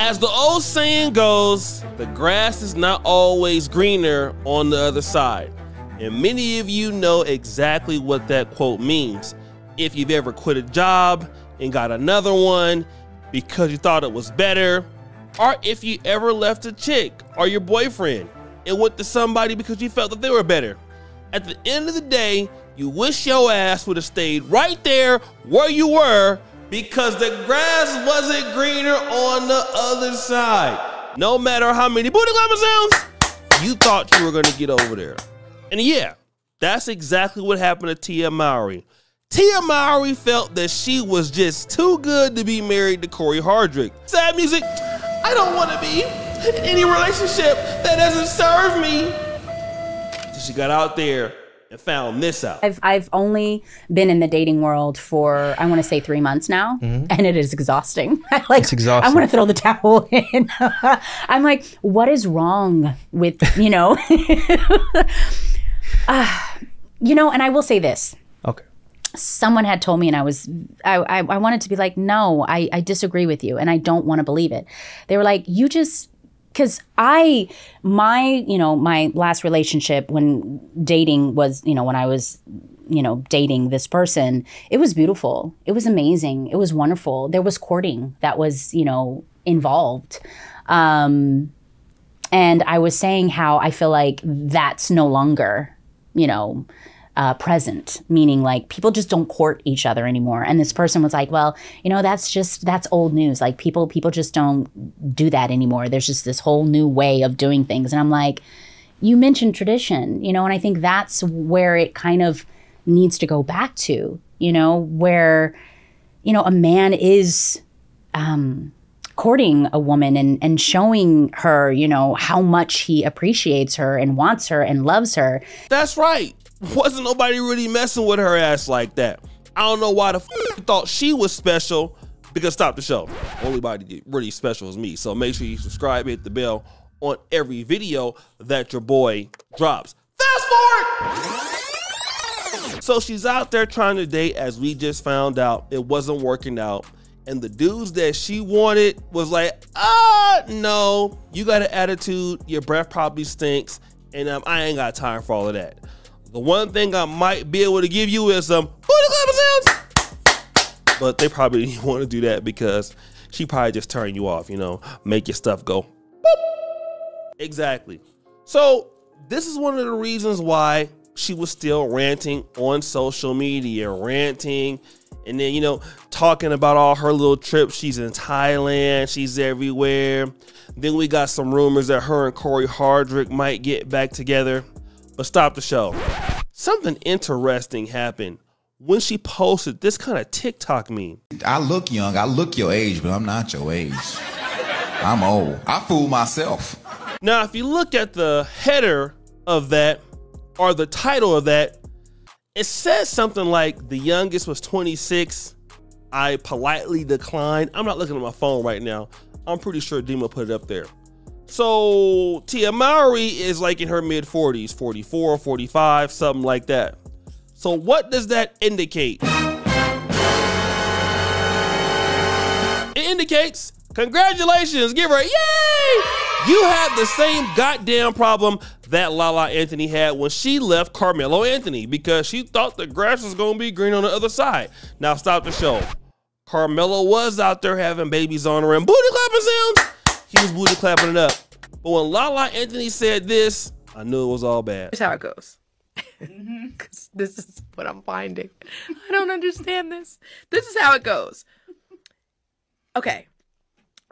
As the old saying goes, the grass is not always greener on the other side. And many of you know exactly what that quote means. If you've ever quit a job and got another one because you thought it was better, or if you ever left a chick or your boyfriend and went to somebody because you felt that they were better. At the end of the day, you wish your ass would have stayed right there where you were because the grass wasn't greener on the other side. No matter how many booty clapping sounds you thought you were gonna get over there. And yeah, that's exactly what happened to Tia Mowry. Tia Mowry felt that she was just too good to be married to Corey Hardrict. Sad music, I don't want to be in any relationship that doesn't serve me. So she got out there and found this out. I've only been in the dating world for, I want to say 3 months now, and it is exhausting. It's exhausting. I want to throw the towel in. I'm like, what is wrong with, you know? You know, and I will say this. Okay. Someone had told me, and I wanted to be like, no, I disagree with you, and I don't want to believe it. They were like, you just, because my last relationship when dating was, when I was, dating this person, it was beautiful. It was amazing. It was wonderful. There was courting that was, involved. And I was saying how I feel like that's no longer, present, meaning like people just don't court each other anymore. And this person was like, well, that's old news. Like people just don't do that anymore. There's just this whole new way of doing things. And I'm like, you mentioned tradition, and I think that's where it kind of needs to go back to, where, a man is courting a woman and showing her, how much he appreciates her and wants her and loves her. That's right. Wasn't nobody really messing with her ass like that. I don't know why the thought she was special, because stop the show. Only body really special is me. So make sure you subscribe, hit the bell on every video that your boy drops. Fast forward! So she's out there trying to date, as we just found out. It wasn't working out. And the dudes that she wanted was like, no, you got an attitude, your breath probably stinks, and I ain't got time for all of that. The one thing I might be able to give you is some booty clapping sounds. But they probably didn't want to do that because she probably just turned you off, make your stuff go boop. Exactly. So this is one of the reasons why she was still ranting on social media, ranting and then, talking about all her little trips. She's in Thailand, she's everywhere. Then we got some rumors that her and Corey Hardrict might get back together. But stop the show. Something interesting happened when she posted this kind of TikTok meme. I look young, I look your age, but I'm not your age. I'm old. I fool myself. Now, if you look at the header of that, or the title of that, it says something like the youngest was 26. I politely declined. I'm not looking at my phone right now. I'm pretty sure Dima put it up there. So Tia Mowry is like in her mid 40s, 44, 45, something like that. So what does that indicate? It indicates, congratulations, give her a yay! You have the same goddamn problem that Lala Anthony had when she left Carmelo Anthony, because she thought the grass was gonna be green on the other side. Now stop the show. Carmelo was out there having babies on her and booty clapping sounds. He was booty clapping it up. But when Lala Anthony said this, I knew it was all bad. Here's how it goes. Because this is what I'm finding. I don't understand this. This is how it goes. Okay.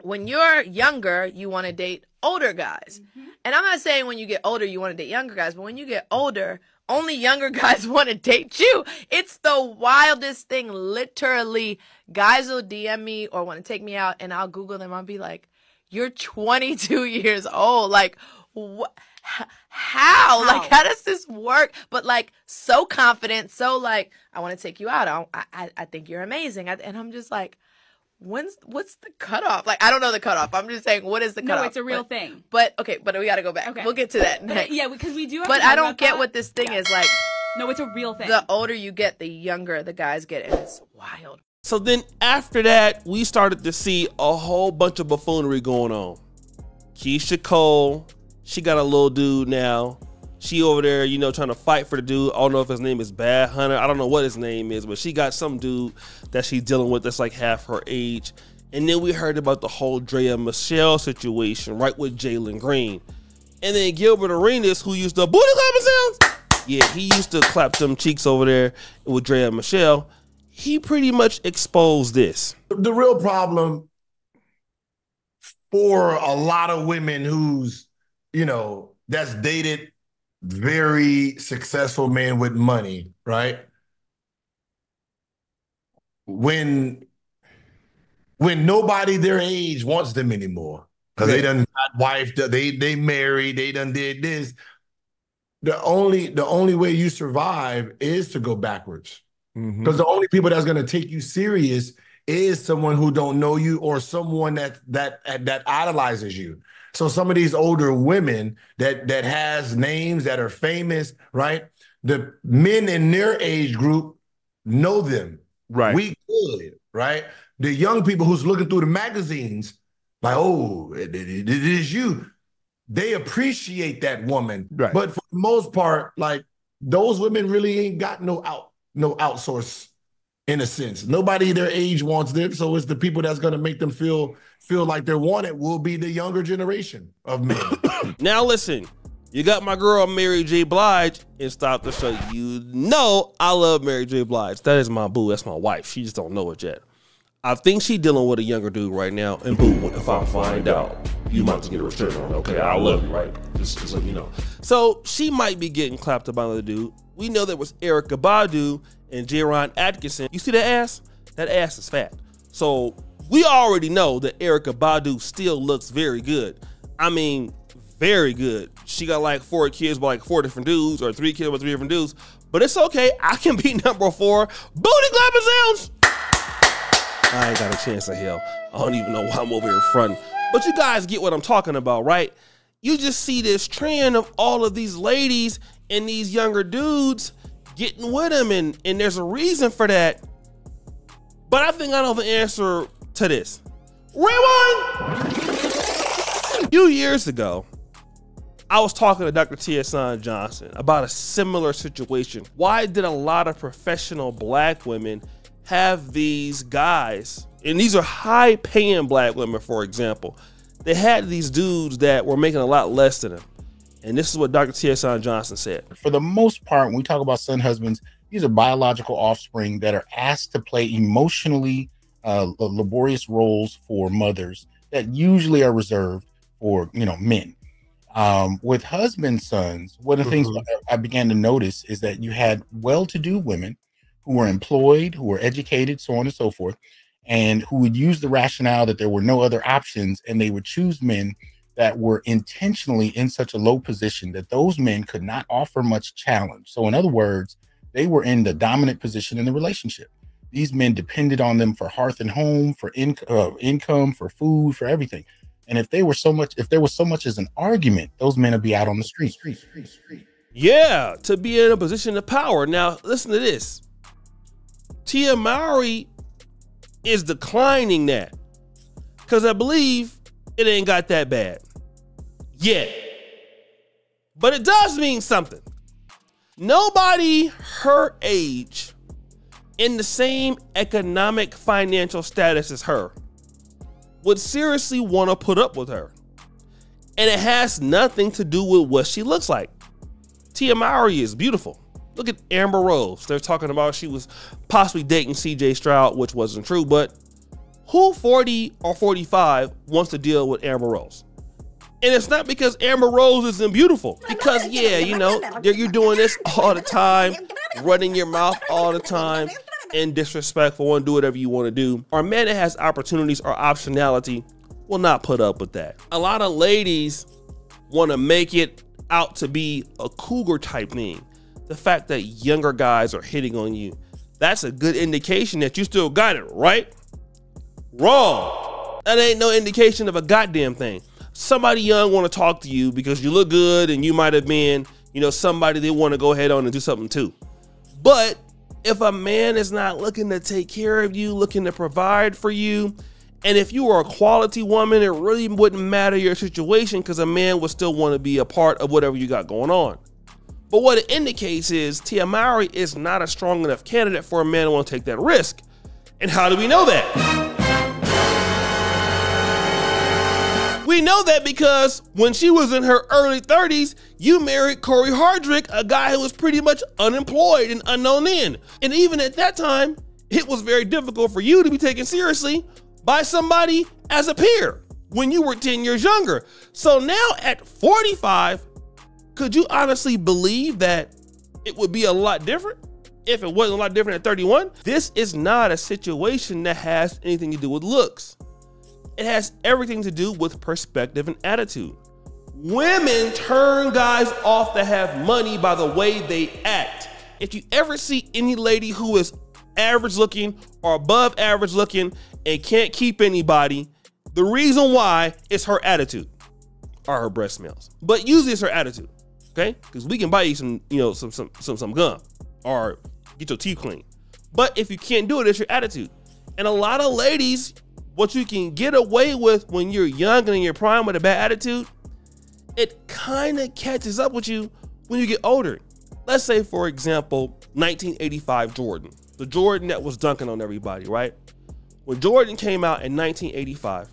When you're younger, you want to date older guys. And I'm not saying when you get older, you want to date younger guys. But when you get older, only younger guys want to date you. It's the wildest thing. Literally, guys will DM me or want to take me out, and I'll Google them. I'll be like, you're 22 years old. Like, what? How? Like, how does this work? But like, so confident, so like, I want to take you out. I think you're amazing. And I'm just like, what's the cutoff? Like, I don't know the cutoff. I'm just saying, what is the cutoff? No, it's a real thing. But okay, but we got to go back. Okay. We'll get to that next. Yeah, because we do have But to I don't get what this thing is like. No, it's a real thing. The older you get, the younger the guys get, and it's wild. So then after that, we started to see a whole bunch of buffoonery going on. Keisha Cole, she got a little dude now. She over there, you know, trying to fight for the dude. I don't know if his name is Bad Hunter. I don't know what his name is, but she got some dude that she's dealing with that's like half her age. And then we heard about the whole Drea Michelle situation, right, with Jalen Green. And then Gilbert Arenas, who used to booty clapping sounds. Yeah, he used to clap them cheeks over there with Drea Michelle. He pretty much exposed this. The real problem for a lot of women who's, you know, that's dated very successful men with money, right? When nobody their age wants them anymore, because they done got wife, they married, they done did this. The only way you survive is to go backwards. Because the only people that's gonna take you serious is someone who don't know you or someone that idolizes you. So some of these older women that has names that are famous, right? The men in their age group know them. Right. We good, right? The young people who's looking through the magazines, like, oh, it is you. They appreciate that woman. Right. But for the most part, like, those women really ain't got no outsource in a sense. Nobody their age wants them, so it's the people that's going to make them feel like they're wanted will be the younger generation of men. Now listen, you got my girl Mary J. Blige and Stop the Show. You know I love Mary J. Blige. That is my boo. That's my wife. She just don't know it yet. I think she dealing with a younger dude right now. And boo, if I find out, you might just get a return on it. Okay, I love you, right? Just let me know. So she might be getting clapped up by the dude. We know there was Erykah Badu and J-Ron Atkinson. You see that ass? That ass is fat. So we already know that Erykah Badu still looks very good. I mean, very good. She got like 4 kids by like 4 different dudes, or 3 kids by 3 different dudes. But it's okay. I can be number 4. Booty clapping sounds. I ain't got a chance of hell. I don't even know why I'm over here fronting. But you guys get what I'm talking about, right? You just see this trend of all of these ladies and these younger dudes getting with them, and there's a reason for that. But I think I know the answer to this. Rewind! A few years ago, I was talking to Dr. T.S. Johnson about a similar situation. Why did a lot of professional black women have these guys, and these are high-paying black women, for example, they had these dudes that were making a lot less than them. And this is what Dr. T.S. Johnson said. For the most part, when we talk about son husbands, these are biological offspring that are asked to play emotionally laborious roles for mothers that usually are reserved for, you know, men. With husband sons, one of the things I began to notice is that you had well-to-do women who were employed, who were educated, so on and so forth, and who would use the rationale that there were no other options, and they would choose men that were intentionally in such a low position that those men could not offer much challenge. So in other words, they were in the dominant position in the relationship. These men depended on them for hearth and home, for income, for food, for everything. And if there was so much as an argument, those men would be out on the street. Yeah, to be in a position of power. Now, listen to this. Tia Mowry is declining that, because I believe it ain't got that bad yet. But it does mean something. Nobody her age in the same economic financial status as her would seriously want to put up with her. And it has nothing to do with what she looks like. Tia Mowry is beautiful. Look at Amber Rose. They're talking about she was possibly dating CJ Stroud, which wasn't true, but who 40 or 45 wants to deal with Amber Rose? And it's not because Amber Rose isn't beautiful, because yeah, you know, you're doing this all the time, running your mouth all the time, and disrespectful, and do whatever you want to do. Or a man that has opportunities or optionality will not put up with that. A lot of ladies want to make it out to be a cougar type thing. The fact that younger guys are hitting on you, that's a good indication that you still got it, right? Wrong. That ain't no indication of a goddamn thing. Somebody young want to talk to you because you look good and you might have been, you know, somebody they want to go ahead on and do something too. But If a man is not looking to take care of you, looking to provide for you, and if you are a quality woman, it really wouldn't matter your situation because a man would still want to be a part of whatever you got going on. But what it indicates is Tia Mowry is not a strong enough candidate for a man to want to take that risk. And how do we know that? We know that because when she was in her early 30s, you married Corey Hardrict, a guy who was pretty much unemployed and unknown in. And even at that time, it was very difficult for you to be taken seriously by somebody as a peer when you were 10 years younger. So now at 45, could you honestly believe that it would be a lot different if it wasn't a lot different at 31? This is not a situation that has anything to do with looks. It has everything to do with perspective and attitude. Women turn guys off that have money by the way they act. If you ever see any lady who is average looking or above average looking and can't keep anybody, the reason why is her attitude or her breast smells. But usually it's her attitude, okay? Because we can buy you some, some gum or get your teeth clean. But if you can't do it, it's your attitude. And a lot of ladies, what you can get away with when you're young and in your prime with a bad attitude, it kind of catches up with you when you get older. Let's say, for example, 1985 Jordan, the Jordan that was dunking on everybody, right? When Jordan came out in 1985,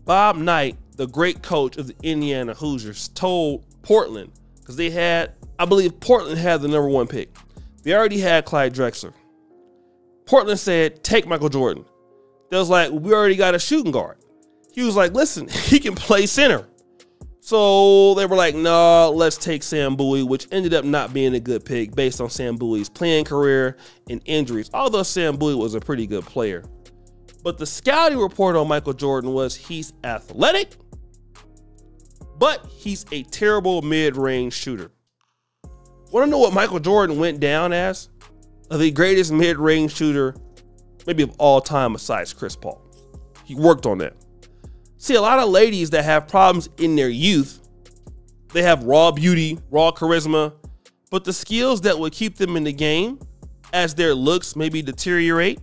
Bob Knight, the great coach of the Indiana Hoosiers, told Portland, because they had, I believe Portland had the #1 pick. They already had Clyde Drexler. Portland said, take Michael Jordan. They was like, we already got a shooting guard. He was like, listen, he can play center. So they were like, no, let's take Sam Bowie, which ended up not being a good pick based on Sam Bowie's playing career and injuries, although Sam Bowie was a pretty good player. But the scouting report on Michael Jordan was he's athletic, but he's a terrible mid-range shooter. Want to know what Michael Jordan went down as? The greatest mid-range shooter, maybe of all time besides Chris Paul. He worked on that. See, a lot of ladies that have problems in their youth, they have raw beauty, raw charisma, but the skills that would keep them in the game as their looks maybe deteriorate,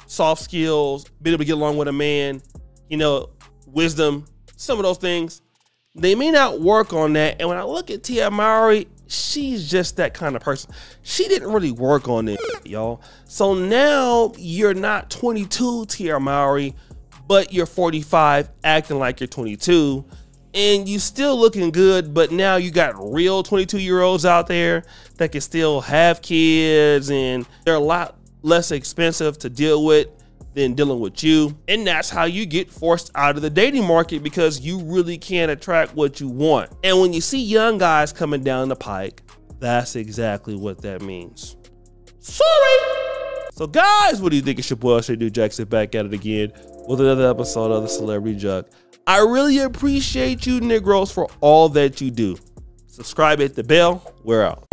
soft skills, being able to get along with a man, wisdom, some of those things, they may not work on that. And when I look at Tia Mowry, she's just that kind of person. She didn't really work on it, y'all. So now you're not 22, Tia Mowry, but you're 45 acting like you're 22 and you still looking good, but now you got real 22-year-olds out there that can still have kids and they're a lot less expensive to deal with than dealing with you. And that's how you get forced out of the dating market because you really can't attract what you want. And when you see young guys coming down the pike, that's exactly what that means. Sorry. So guys, what do you think? It's your boy, Shady Jackson, back at it again with another episode of the Celebrity Jug. I really appreciate you Negroes for all that you do. Subscribe, hit the bell. We're out.